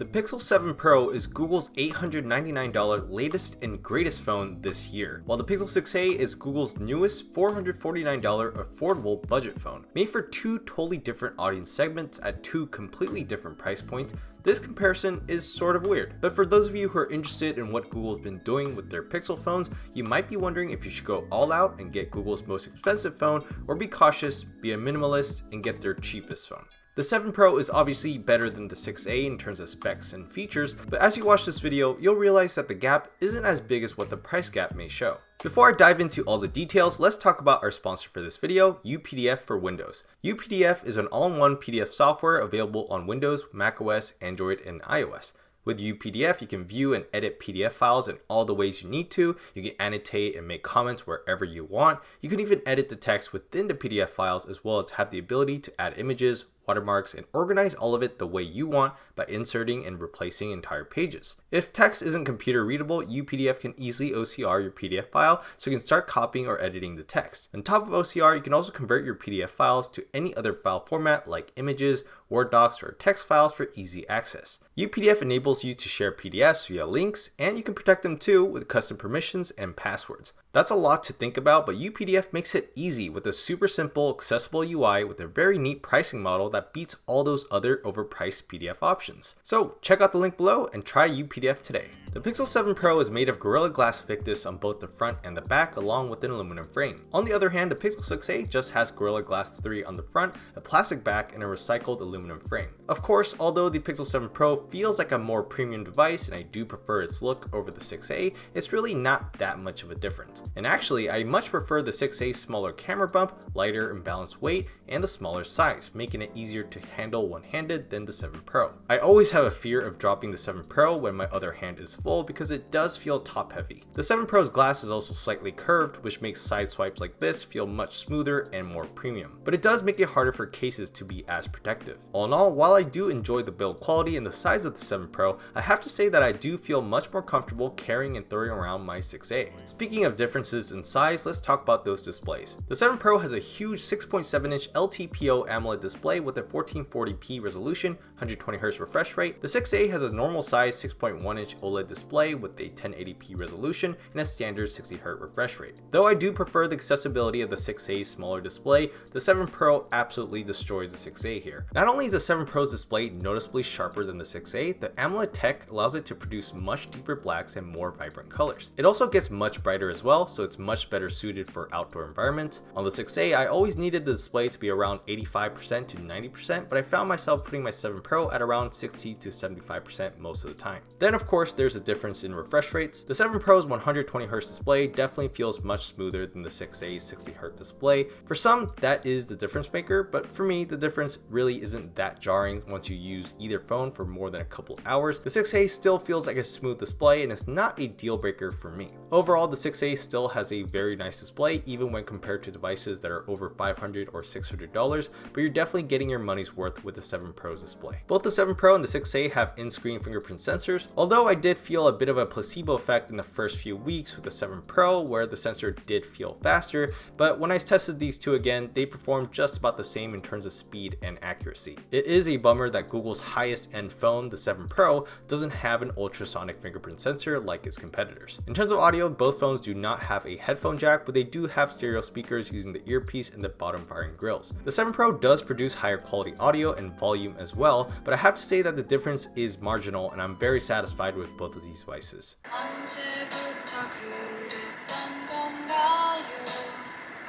The Pixel 7 Pro is Google's $899 latest and greatest phone this year, while the Pixel 6a is Google's newest $449 affordable budget phone. Made for two totally different audience segments at two completely different price points, this comparison is sort of weird. But for those of you who are interested in what Google's been doing with their Pixel phones, you might be wondering if you should go all out and get Google's most expensive phone, or be cautious, be a minimalist, and get their cheapest phone. The 7 Pro is obviously better than the 6a in terms of specs and features, but as you watch this video, you'll realize that the gap isn't as big as what the price gap may show. Before I dive into all the details, let's talk about our sponsor for this video, UPDF for Windows. UPDF is an all-in-one PDF software available on Windows, macOS, Android, and iOS. With UPDF, you can view and edit PDF files in all the ways you need to. You can annotate and make comments wherever you want. You can even edit the text within the PDF files, as well as have the ability to add images, watermarks, and organize all of it the way you want by inserting and replacing entire pages. If text isn't computer readable, UPDF can easily OCR your PDF file, so you can start copying or editing the text. On top of OCR, you can also convert your PDF files to any other file format like images, Word docs, or text files for easy access. UPDF enables you to share PDFs via links, and you can protect them too with custom permissions and passwords. That's a lot to think about, but UPDF makes it easy with a super simple, accessible UI with a very neat pricing model that beats all those other overpriced PDF options. So check out the link below and try UPDF today. The Pixel 7 Pro is made of Gorilla Glass Victus on both the front and the back, along with an aluminum frame. On the other hand, the Pixel 6a just has Gorilla Glass 3 on the front, a plastic back, and a recycled aluminum frame. Of course, although the Pixel 7 Pro feels like a more premium device and I do prefer its look over the 6a, it's really not that much of a difference. And actually, I much prefer the 6a's smaller camera bump, lighter and balanced weight, and the smaller size, making it easier to handle one-handed than the 7 Pro. I always have a fear of dropping the 7 Pro when my other hand is full because it does feel top heavy. The 7 Pro's glass is also slightly curved, which makes side swipes like this feel much smoother and more premium. But it does make it harder for cases to be as protective. All in all, while I do enjoy the build quality and the size of the 7 Pro, I have to say that I do feel much more comfortable carrying and throwing around my 6a. Speaking of differences in size, let's talk about those displays. The 7 Pro has a huge 6.7-inch LTPO AMOLED display with a 1440p resolution, 120Hz refresh rate. The 6a has a normal size 6.1-inch OLED display with a 1080p resolution and a standard 60Hz refresh rate. Though I do prefer the accessibility of the 6a's smaller display, the 7 Pro absolutely destroys the 6a here. Not only is the 7 Pro's display noticeably sharper than the 6a, the AMOLED tech allows it to produce much deeper blacks and more vibrant colors. It also gets much brighter as well, so it's much better suited for outdoor environments. On the 6a, I always needed the display to be around 85% to 90%, but I found myself putting my 7 Pro at around 60 to 75% most of the time. Then of course there's a difference in refresh rates. The 7 Pro's 120Hz display definitely feels much smoother than the 6a's 60Hz display. For some, that is the difference maker, but for me, the difference really isn't that jarring once you use either phone for more than a couple hours. The 6a still feels like a smooth display and it's not a deal breaker for me. Overall, the 6a still has a very nice display even when compared to devices that are over $500 or $600, but you're definitely getting your money's worth with the 7 Pro's display. Both the 7 Pro and the 6a have in-screen fingerprint sensors, although I did feel a bit of a placebo effect in the first few weeks with the 7 Pro where the sensor did feel faster, but when I tested these two again, they performed just about the same in terms of speed and accuracy. It is a bummer that Google's highest end phone, the 7 Pro, doesn't have an ultrasonic fingerprint sensor like its competitors. In terms of audio, both phones do not have a headphone jack, but they do have stereo speakers using the earpiece and the bottom firing grills. The 7 Pro does produce higher quality audio and volume as well, but I have to say that the difference is marginal and I'm very satisfied with both of these devices. 언제부터 그랬던 건가요?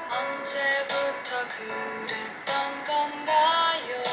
언제부터 그랬던 건가요?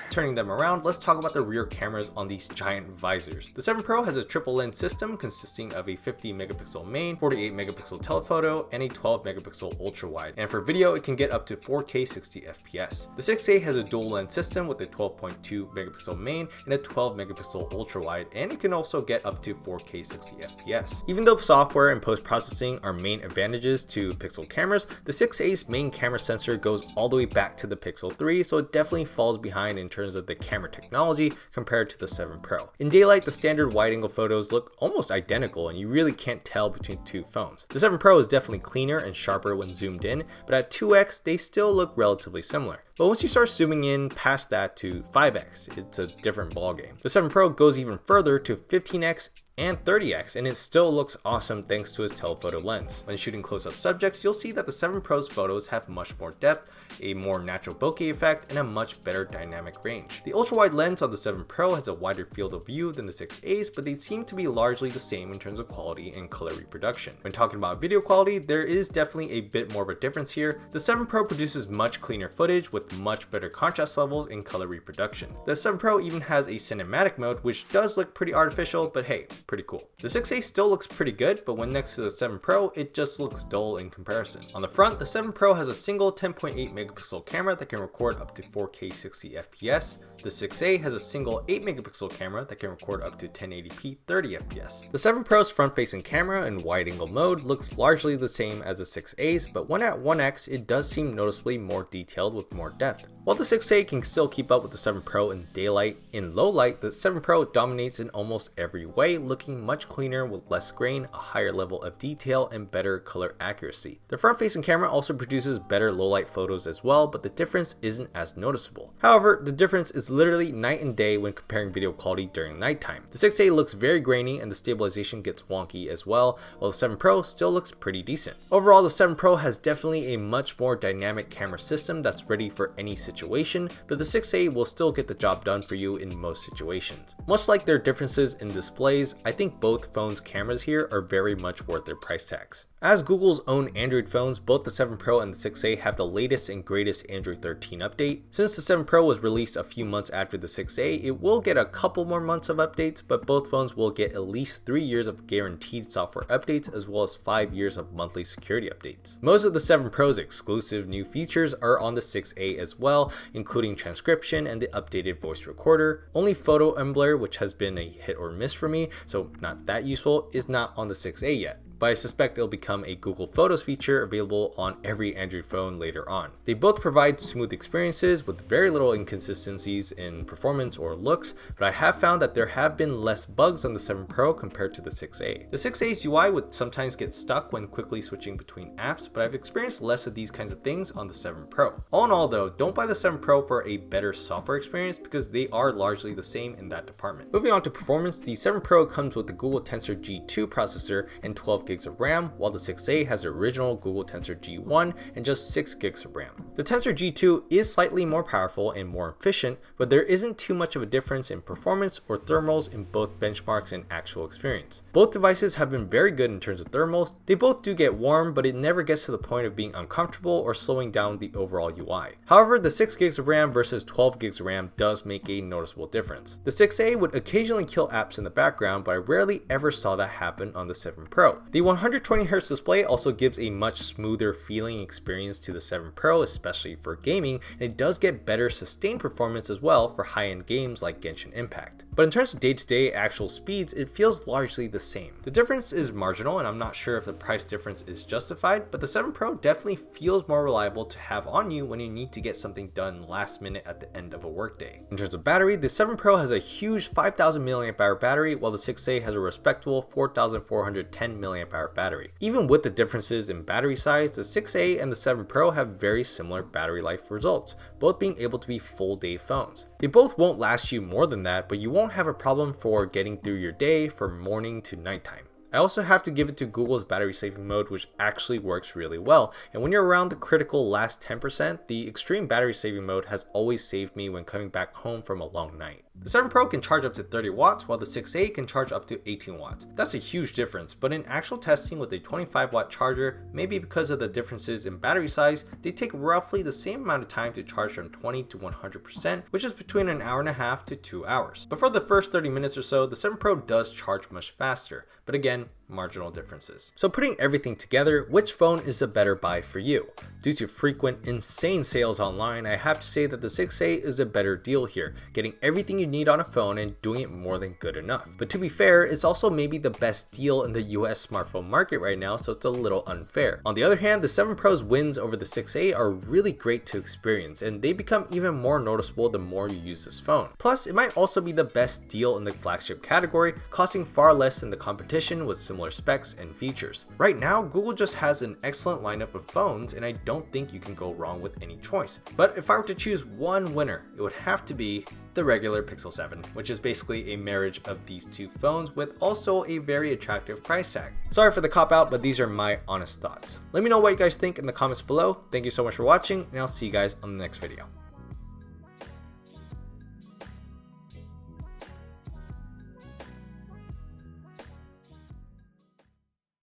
Turning them around, let's talk about the rear cameras on these giant visors. The 7 Pro has a triple lens system consisting of a 50 megapixel main, 48 megapixel telephoto, and a 12 megapixel ultra wide. And for video, it can get up to 4K 60 FPS. The 6a has a dual lens system with a 12.2 megapixel main and a 12 megapixel ultra wide, and it can also get up to 4K 60 FPS. Even though software and post-processing are main advantages to Pixel cameras, the 6a's main camera sensor goes all the way back to the Pixel 3, so it definitely falls behind in terms terms of the camera technology compared to the 7 Pro. In daylight, the standard wide-angle photos look almost identical and you really can't tell between the two phones. The 7 Pro is definitely cleaner and sharper when zoomed in, but at 2x they still look relatively similar. But once you start zooming in past that to 5x, it's a different ballgame. The 7 Pro goes even further to 15x and 30x, and it still looks awesome thanks to its telephoto lens. When shooting close-up subjects, you'll see that the 7 Pro's photos have much more depth, a more natural bokeh effect, and a much better dynamic range. The ultra-wide lens on the 7 Pro has a wider field of view than the 6A's, but they seem to be largely the same in terms of quality and color reproduction. When talking about video quality, there is definitely a bit more of a difference here. The 7 Pro produces much cleaner footage with much better contrast levels and color reproduction. The 7 Pro even has a cinematic mode, which does look pretty artificial, but hey, pretty cool. The 6A still looks pretty good, but when next to the 7 Pro, it just looks dull in comparison. On the front, the 7 Pro has a single 10.8 megapixel camera that can record up to 4K 60 FPS. The 6A has a single 8 megapixel camera that can record up to 1080p 30 FPS. The 7 Pro's front-facing camera in wide-angle mode looks largely the same as the 6A's, but when at 1x, it does seem noticeably more detailed with more depth. While the 6A can still keep up with the 7 Pro in daylight, in low light, the 7 Pro dominates in almost every way, looking much cleaner with less grain, a higher level of detail, and better color accuracy. The front-facing camera also produces better low-light photos as well, but the difference isn't as noticeable. However, the difference is literally night and day when comparing video quality during nighttime. The 6A looks very grainy and the stabilization gets wonky as well, while the 7 Pro still looks pretty decent. Overall, the 7 Pro has definitely a much more dynamic camera system that's ready for any situation, but the 6A will still get the job done for you in most situations. Much like their differences in displays, I think both phones' cameras here are very much worth their price tags. As Google's own Android phones, both the 7 Pro and the 6A have the latest and greatest Android 13 update. Since the 7 Pro was released a few months after the 6A, it will get a couple more months of updates, but both phones will get at least 3 years of guaranteed software updates as well as 5 years of monthly security updates. Most of the 7 Pro's exclusive new features are on the 6A as well, including transcription and the updated voice recorder. Only Photo Embler, which has been a hit or miss for me, so not that useful, is not on the 6A yet, but I suspect it'll become a Google Photos feature available on every Android phone later on. They both provide smooth experiences with very little inconsistencies in performance or looks, but I have found that there have been less bugs on the 7 Pro compared to the 6A. The 6A's UI would sometimes get stuck when quickly switching between apps, but I've experienced less of these kinds of things on the 7 Pro. All in all though, don't buy the 7 Pro for a better software experience because they are largely the same in that department. Moving on to performance, the 7 Pro comes with the Google Tensor G2 processor and 12 gigs of RAM, while the 6A has the original Google Tensor G1 and just 6 gigs of RAM. The Tensor G2 is slightly more powerful and more efficient, but there isn't too much of a difference in performance or thermals in both benchmarks and actual experience. Both devices have been very good in terms of thermals. They both do get warm, but it never gets to the point of being uncomfortable or slowing down the overall UI. However, the 6 gigs of RAM versus 12 gigs of RAM does make a noticeable difference. The 6A would occasionally kill apps in the background, but I rarely ever saw that happen on the 7 Pro. The 120Hz display also gives a much smoother feeling experience to the 7 Pro, especially for gaming, and it does get better sustained performance as well for high-end games like Genshin Impact. But in terms of day-to-day actual speeds, it feels largely the same. The difference is marginal, and I'm not sure if the price difference is justified, but the 7 Pro definitely feels more reliable to have on you when you need to get something done last minute at the end of a workday. In terms of battery, the 7 Pro has a huge 5000 mAh battery, while the 6A has a respectable 4410 mAh battery. Even with the differences in battery size, the 6A and the 7 Pro have very similar battery life results, both being able to be full day phones. They both won't last you more than that, but you won't have a problem for getting through your day from morning to nighttime. I also have to give it to Google's battery saving mode, which actually works really well, and when you're around the critical last 10%, the extreme battery saving mode has always saved me when coming back home from a long night. The 7 Pro can charge up to 30 watts, while the 6A can charge up to 18 watts. That's a huge difference, but in actual testing with a 25 watt charger, maybe because of the differences in battery size, they take roughly the same amount of time to charge from 20 to 100%, which is between an hour and a half to 2 hours. But for the first 30 minutes or so, the 7 Pro does charge much faster, but again, marginal differences. So putting everything together, which phone is the better buy for you? Due to frequent, insane sales online, I have to say that the 6A is a better deal here, getting everything you need on a phone and doing it more than good enough. But to be fair, it's also maybe the best deal in the US smartphone market right now, so it's a little unfair. On the other hand, the 7 Pro's wins over the 6A are really great to experience, and they become even more noticeable the more you use this phone. Plus, it might also be the best deal in the flagship category, costing far less than the competition with similar specs and features. Right now, Google just has an excellent lineup of phones, and I don't think you can go wrong with any choice. But if I were to choose one winner, it would have to be the regular Pixel 7, which is basically a marriage of these two phones with also a very attractive price tag. Sorry for the cop out, but these are my honest thoughts. Let me know what you guys think in the comments below. Thank you so much for watching, and I'll see you guys on the next video.